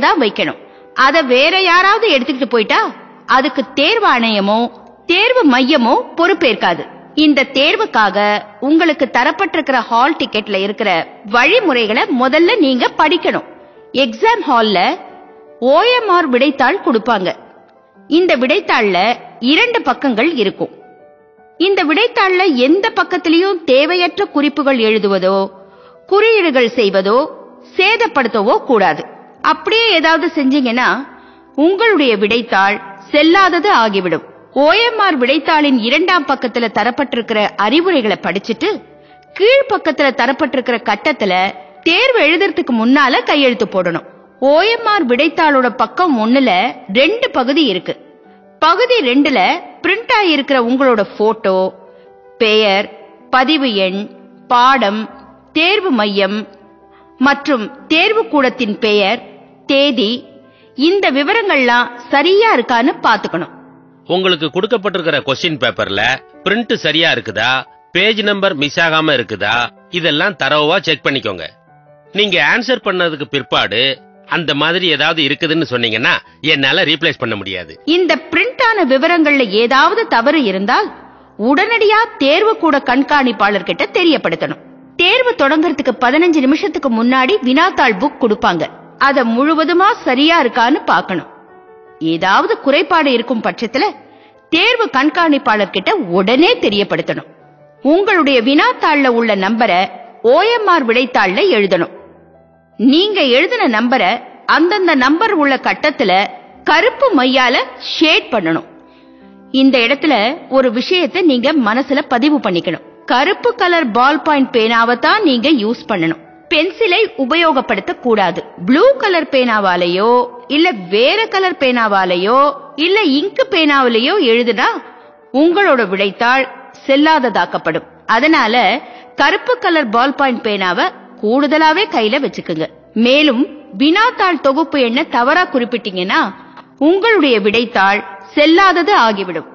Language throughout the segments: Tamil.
தான் வைக்கணும். அத வேற யாராவது எடுத்துக்கிட்டு போயிட்டா அதுக்கு தேர்வாணையமோ தேர்வு மையமோ பொறுப்பேற்காது. இந்த தேர்வுக்காக உங்களுக்கு தரப்பட்டிருக்கிற ஹால் டிக்கெட்ல இருக்கிற வழிமுறைகளை முதல்ல நீங்க படிக்கணும். எக்ஸாம் ஹால்ல OMR விடைத்தாள் கொடுப்பாங்க. இந்த விடைத்தாள்ல 2 பக்கங்கள் இருக்கும். இந்த விடைத்தாள்ல எந்த பக்கத்திலையும் தேவையற்ற குறிப்புகள் எழுதுவதோ குறியீடுகள் செய்வதோ சேதப்படுத்தவோ கூடாது. அப்படியே ஏதாவது செஞ்சீங்கன்னா உங்களுடைய விடைத்தாள் செல்லாதது ஆகிவிடும். OMR விடைத்தாளின் 2ஆம் பக்கத்துல தரப்பட்டிருக்கிற அறிவுரைகளை படிச்சுட்டு கீழ்பக்கத்துல தரப்பட்டிருக்கிற கட்டத்துல தேர்வு எழுதுறதுக்கு முன்னால கையெழுத்து போடணும். OMR விடைத்தாளோட பக்கம் 1ல 2 பகுதி இருக்கு. பகுதி 2ல பிரிண்ட் ஆகியிருக்கிற உங்களோட போட்டோ, பெயர், பதிவு எண், பாடம், தேர்வு மையம் மற்றும் தேர்வு கூடத்தின் பெயர், தேதி, இந்த விவரங்கள்லாம் சரியா இருக்கான்னு பாத்துக்கணும். உங்களுக்கு கொடுக்கப்பட்டிருக்கிற கொஸ்டின் பேப்பர்ல பிரிண்ட் சரியா இருக்குதா, பேஜ் நம்பர் மிஸ் ஆகாம இருக்குதா, இதெல்லாம் தரவா செக் பண்ணிக்கோங்க. நீங்க ஆன்சர் பண்ணதுக்கு பிற்பாடு அந்த மாதிரி ஏதாவது இருக்குதுன்னு சொன்னீங்கன்னா என்னால ரீப்ளேஸ் பண்ண முடியாது. இந்த பிரிண்ட் ஆன விவரங்கள்ல ஏதாவது தவறு இருந்தால் உடனடியா தேர்வு கூட கண்காணிப்பாளர் கிட்ட தெரியப்படுத்தணும். தேர்வு தொடங்கறதுக்கு 15 நிமிஷத்துக்கு முன்னாடி வினாத்தாள் புக் கொடுப்பாங்க. அத முழுவதுமா சரியா இருக்கான்னு பார்க்கணும். ஏதாவது குறைபாடு இருக்கும் பட்சத்துல தேர்வு கண்காணிப்பாளர் கிட்ட உடனே தெரியப்படுத்தணும். உங்களுடைய வினாத்தாள்ல உள்ள நம்பரை OMR விடைத்தாள்ல எழுதணும். நீங்க எழுதின நம்பரை அந்தந்த நம்பர் உள்ள கட்டத்துல கருப்பு மையால ஷேட் பண்ணணும். இந்த இடத்துல ஒரு விஷயத்தை நீங்க மனசுல பதிவு பண்ணிக்கணும். கருப்பு கலர் பால் பாயிண்ட் பேனாவை தான் நீங்க யூஸ் பண்ணணும். பென்சிலை உபயோகப்படுத்த கூடாது. ப்ளூ கலர் பேனாவாலேயோ இல்ல வேற கலர் பேனாவாலேயோ இல்ல இங்கு பேனாவிலேயோ எழுதுனா உங்களோட விடைத்தாள் செல்லாததாக்கப்படும். அதனால கருப்பு கலர் பால் பாயிண்ட் பேனாவை கூடுதலாவே கையில வச்சுக்குங்க. மேலும் வினாத்தாள் தொகுப்பு எண்ண தவறா குறிப்பிட்டீங்கன்னா உங்களுடைய விடைத்தாள் செல்லாதது ஆகிவிடும்.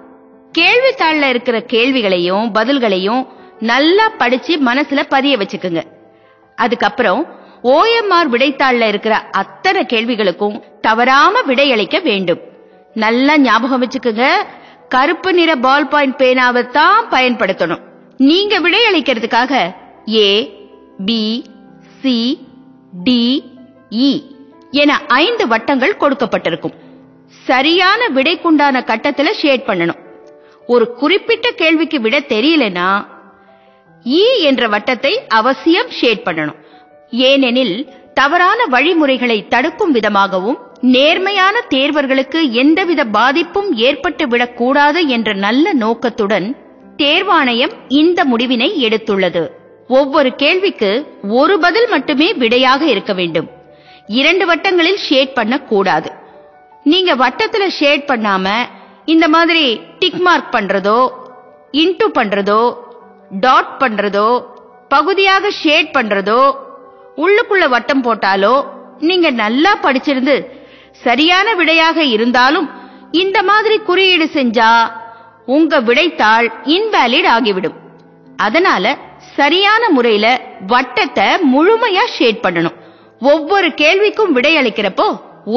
கேள்வித்தாள்ல இருக்கிற கேள்விகளையும் பதில்களையும் நல்லா படிச்சு மனசுல பதிய வச்சுக்குங்க. அதுக்கப்புறம் OMR விடைத்தாள்ல இருக்கிற அத்தனை கேள்விகளுக்கும் தவறாம விடையளிக்க வேண்டும். நல்லா ஞாபகம் வச்சுக்குங்க, கருப்பு நிற பால் பாயிண்ட் பேனாவை தான் பயன்படுத்தணும். நீங்க விடையளிக்கிறதுக்காக A, B, C, D, E என 5 வட்டங்கள் கொடுக்கப்பட்டிருக்கும். சரியான விடைக்குண்டான கட்டத்துல ஷேட் பண்ணணும். ஒரு குறிப்பிட்ட கேள்விக்கு விட தெரியலனா E என்ற வட்டத்தை அவசியம் ஷேட் பண்ணணும். ஏனெனில் தவறான வழிமுறைகளை தடுக்கும் விதமாகவும் நேர்மையான தேர்வர்களுக்கு எந்தவித பாதிப்பும் ஏற்பட்டு விடக்கூடாது என்ற நல்ல நோக்கத்துடன் தேர்வாணையம் இந்த முடிவினை எடுத்துள்ளது. ஒவ்வொரு கேள்விக்கு ஒரு பதில் மட்டுமே விடையாக இருக்க வேண்டும். 2 வட்டங்களில் ஷேட் பண்ண கூடாது. நீங்க வட்டத்துல ஷேட் பண்ணாம இந்த மாதிரி டிக் மார்க் பண்றதோ, இன்டு பண்றதோ, டாட் பண்றதோ, பகுதியாக ஷேட் பண்றதோ, உள்ளுக்குள்ள வட்டம் போட்டாலோ நீங்க நல்லா படிச்சிருந்து சரியான விடையாக இருந்தாலும் இந்த மாதிரி குறியீடு செஞ்சா உங்க விடைத்தாள் இன்வாலிட் ஆகிவிடும். அதனால சரியான முறையில வட்டத்தை முழுமையா ஷேட் பண்ணணும். ஒவ்வொரு கேள்விக்கும் விடையளிக்கிறப்போ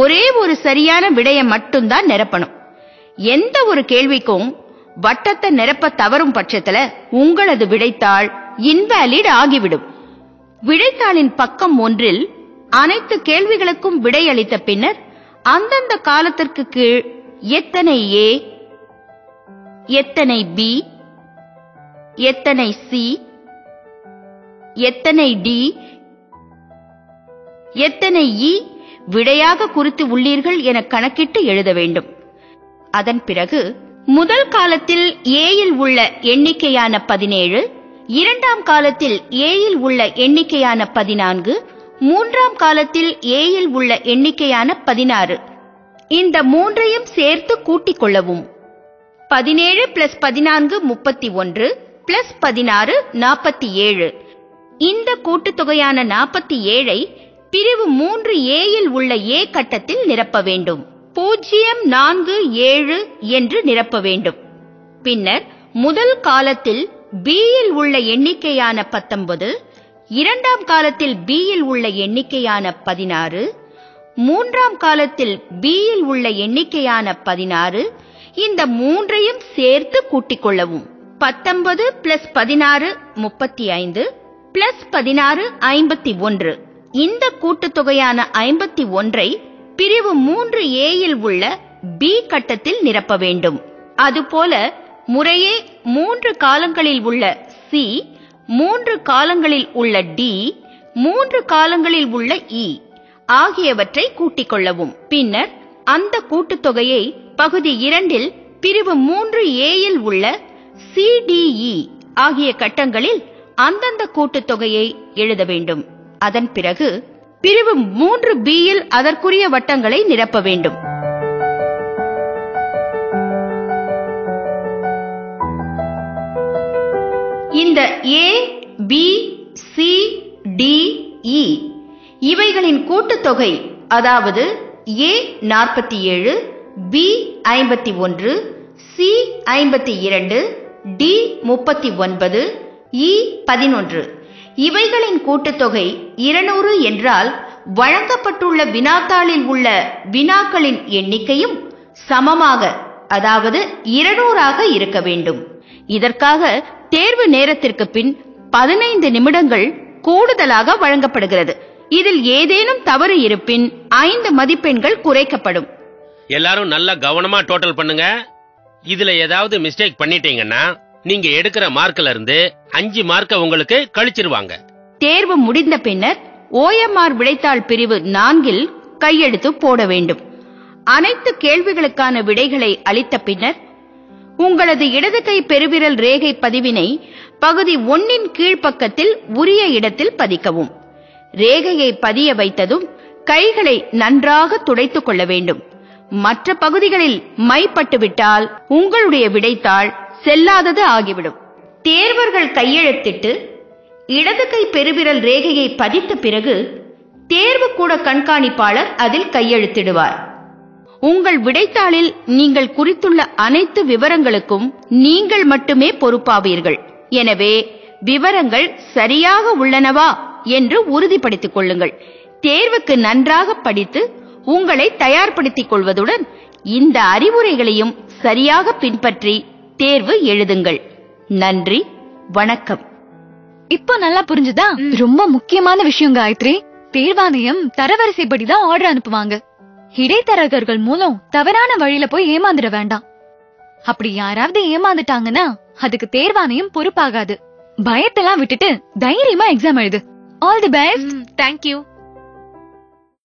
ஒரே ஒரு சரியான விடைய மட்டும்தான் நிரப்பணும். எந்த ஒரு கேள்விக்கும் வட்டத்தை நிரப்ப தவறும் பட்சத்துல உங்களது விடைத்தாள் இன்வாலிட் ஆகிவிடும். விடைத்தாளின் பக்கம் 1ல் அனைத்து கேள்விகளுக்கும் விடையளித்த பின்னர் அந்தந்த காலத்திற்கு கீழ் எத்தனை A, எத்தனை B, எத்தனை C, எத்தனை D, எத்தனை E விடையாக குறித்து உள்ளீர்கள் என கணக்கிட்டு எழுத வேண்டும். அதன் பிறகு முதல் காலத்தில் Aயில் உள்ள எண்ணிக்கையான 17, 2ஆம் காலத்தில் Aயில் உள்ள எண்ணிக்கையான 14, 3ஆம் காலத்தில் Aயில் உள்ள எண்ணிக்கையான 16 இந்த மூன்றையும் சேர்த்து கூட்டிக் கொள்ளவும். 17 + 14 31 + 16 47. இந்த கூட்டுத்தொகையான 47ஐ பிரிவு 3Aயில் உள்ள A கட்டத்தில் நிரப்ப வேண்டும். 047 என்று நிரப்ப வேண்டும். பின்னர் முதல் காலத்தில் Bயில் உள்ள எண்ணிக்கையான 19, 2ஆம் காலத்தில் Bயில் உள்ள எண்ணிக்கையான 16, மூன்றாம் காலத்தில் பியில் உள்ள எண்ணிக்கையான 16, இந்த மூன்றையும் சேர்த்து கூட்டிக் கொள்ளவும். 19 பிளஸ் 16 35 பிளஸ் 16 51. இந்த கூட்டுத்தொகையான 51ஐ பிரிவு 3Aயில் உள்ள பி கட்டத்தில் நிரப்ப வேண்டும். அதுபோல முறையே 3 காலங்களில் உள்ள சி, 3 காலங்களில் உள்ள டி, 3 காலங்களில் உள்ள இ ஆகியவற்றை கூட்டிக் கொள்ளவும். பின்னர் அந்த கூட்டுத்தொகையை பகுதி 2இல் பிரிவு 3Aயில் உள்ள CDE ஆகிய கட்டங்களில் அந்தந்த கூட்டுத்தொகையை எழுத வேண்டும். அதன் பிறகு பிரிவு 3Bயில் அதற்குரிய வட்டங்களை நிரப்ப வேண்டும். இந்த A, B, C, D, E இவைகளின் கூட்டுத்தொகை, அதாவது A 47, B 51, C 52, D 39, E 11 இவைகளின் கூட்டுத்தொகை 200 என்றால் வழங்கப்பட்டுள்ள வினாத்தாளில் உள்ள வினாக்களின் எண்ணிக்கையும் சமமாக, அதாவது 200ஆக இருக்க வேண்டும். இதற்காக தேர்வு நேரத்திற்கு பின் 15 நிமிடங்கள் கூடுதலாக வழங்கப்படுகிறது. இதில் ஏதேனும் தவறு இருப்பின் 5 மதிப்பெண்கள் குறைக்கப்படும். எல்லாரும் நல்லா கவனமா டோட்டல் பண்ணுங்க. இதுல ஏதாவது மிஸ்டேக் பண்ணிட்டீங்கன்னா நீங்க எடுக்கிற மார்க்ல இருந்து 5 மார்க்க உங்களுக்கு கழிச்சிருவாங்க. தேர்வு முடிந்த பின்னர் OMR விடைத்தாள் பிரிவு 4இல் கையெழுத்து போட வேண்டும். அனைத்து கேள்விகளுக்கான விடைகளை அளித்த பின்னர் உங்களது இடது கை பெருவிரல் ரேகை பதிவினை பகுதி 1இன் கீழ்ப்பக்கத்தில் உரிய இடத்தில் பதிக்கவும். ரேகையை பதிய வைத்ததும் கைகளை நன்றாக துடைத்துக் கொள்ள வேண்டும். மற்ற பகுதிகளில் மைப்பட்டுவிட்டால் உங்களுடைய விடைத்தாள் செல்லாதது ஆகிவிடும். தேர்வர்கள் கையெழுத்திட்டு இடது கை பெருவிரல் ரேகையை பதித்த பிறகு தேர்வு கூட கண்காணிப்பாளர் அதில் கையெழுத்திடுவார். உங்கள் விடைத்தாளில் நீங்கள் குறித்துள்ள அனைத்து விவரங்களுக்கும் நீங்கள் மட்டுமே பொறுப்பாவீர்கள். எனவே விவரங்கள் சரியாக உள்ளனவா என்று உறுதிப்படுத்திக் கொள்ளுங்கள். தேர்வுக்கு நன்றாக படித்து உங்களை தயார்படுத்திக் கொள்வதுடன் இந்த அறிவுரைகளையும் சரியாக பின்பற்றி தேர்வு எழுதுங்கள். நன்றி, வணக்கம். இப்போ நல்லா புரிஞ்சுதா? ரொம்ப முக்கியமான விஷயம் காயத்ரி. தேர்வாணையம் தரவரிசைப்படிதான் ஆர்டர் அனுப்புவாங்க. இடைத்தரகர்கள் மூலம் தவறான வழியில போய் ஏமாந்துட வேண்டாம். அப்படி யாராவது ஏமாந்துட்டாங்கன்னா அதுக்கு தேர்வாணையம் பொறுப்பாகாது. பயத்தெல்லாம் விட்டுட்டு தைரியமா எக்ஸாம் எழுது. All the best. தேங்க்யூ.